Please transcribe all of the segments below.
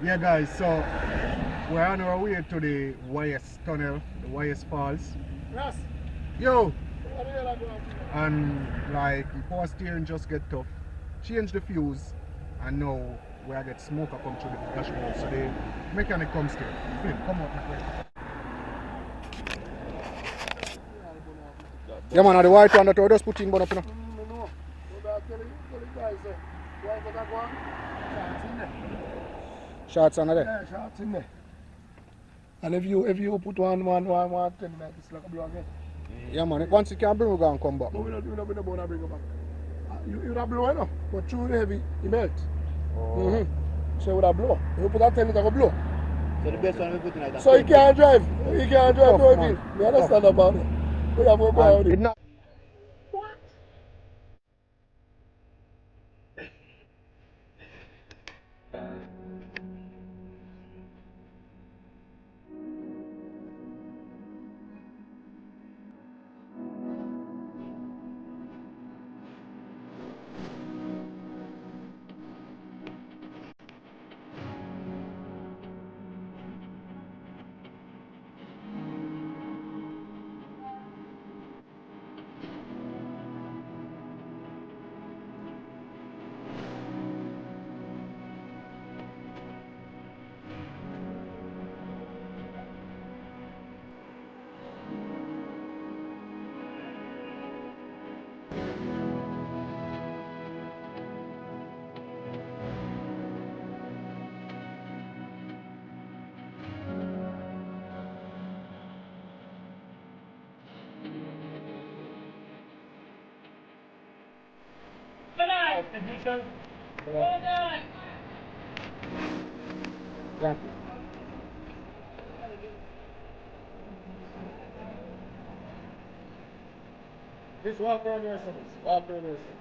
Yeah, guys, so we're on our way to the YS tunnel, the YS Falls. Yes. Yo! What the hell are going on? And like, power steering just get tough. Change the fuse, and now we are get smoke come through the dashboard. So the mechanic comes to Flip, come out, my friend. Yeah, man, the white one that we just put in, but up, you know. No. What I tell the guys, why is that one? Shots in there. Shots under there. Yeah, shots in there. And if you put one 10 like this, like a blow again. Yeah, man, once it can bring, we go and come back. But we don't bring it back. You would blow, you know, but too heavy, it melt. Oh. So it would blow. You put that 10, it will blow. So the best one we put in like that. So you can't drive. You can't drive Tough, no man. bill. You understand about it? We have to go out And it. it not yeah. Just walk around there, sir. Walk around there, sir.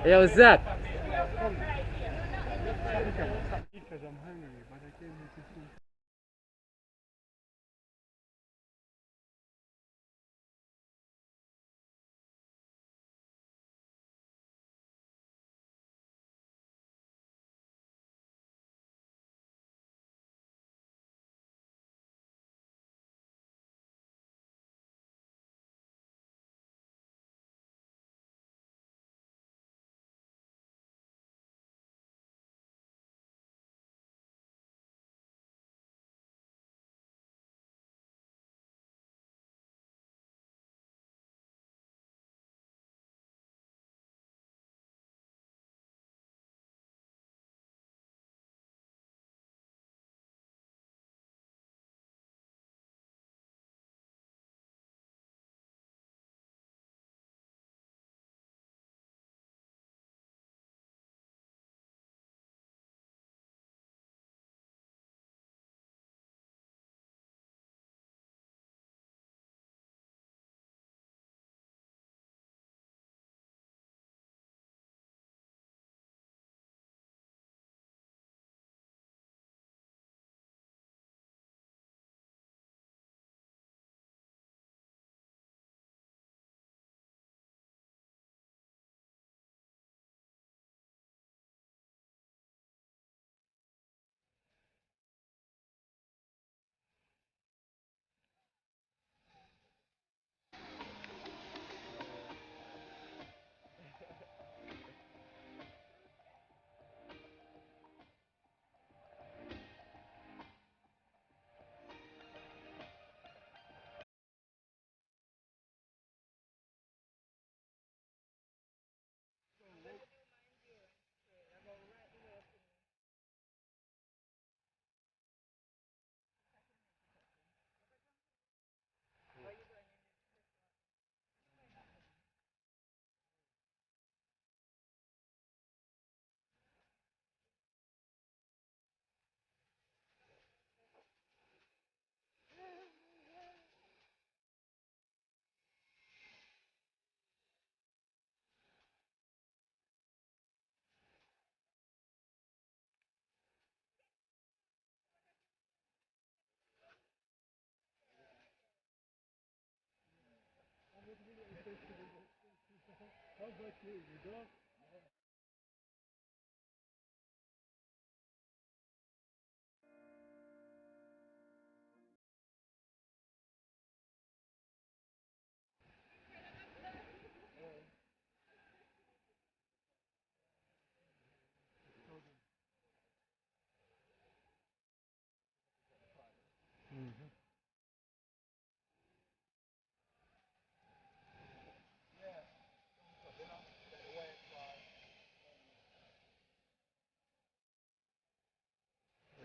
Yo, Zach. Because I'm hungry, but I can't make it food.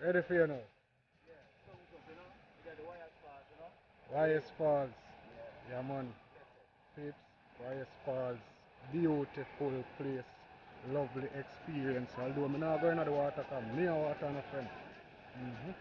Ready for you now? YS Falls. Yeah, man. Peeps, YS Falls. Beautiful place. Lovely experience. Although I'm not going to the water, come near water, my friend. Mm-hmm.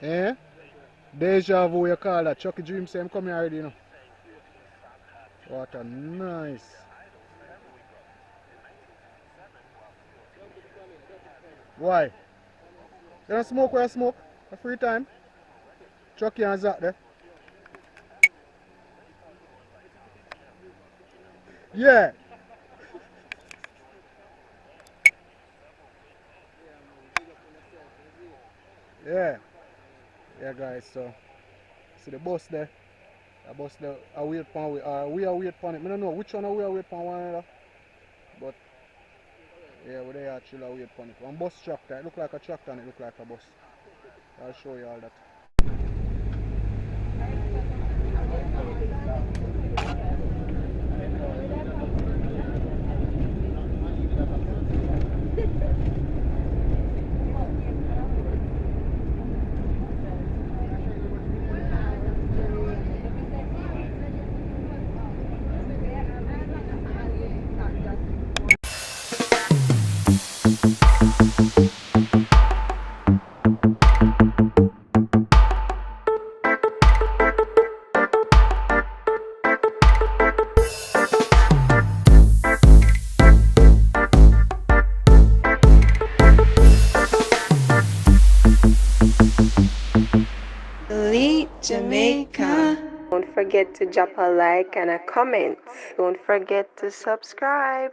Eh? Deja vu you call that. Chucky Dream say him come here already, you know. What a nice. Why? You don't smoke where you smoke? A free time? Chucky and Zach there. Yeah. Yeah. Yeah guys, so see the bus there. The bus there I wait for we are wait for it. I don't know which one we are wait for one another. But yeah, we they actually are wait for it. One bus tractor, it look like a tractor and it look like a bus. I'll show you all that. Elite Jamaica. Don't forget to drop a like and a comment. Don't forget to subscribe.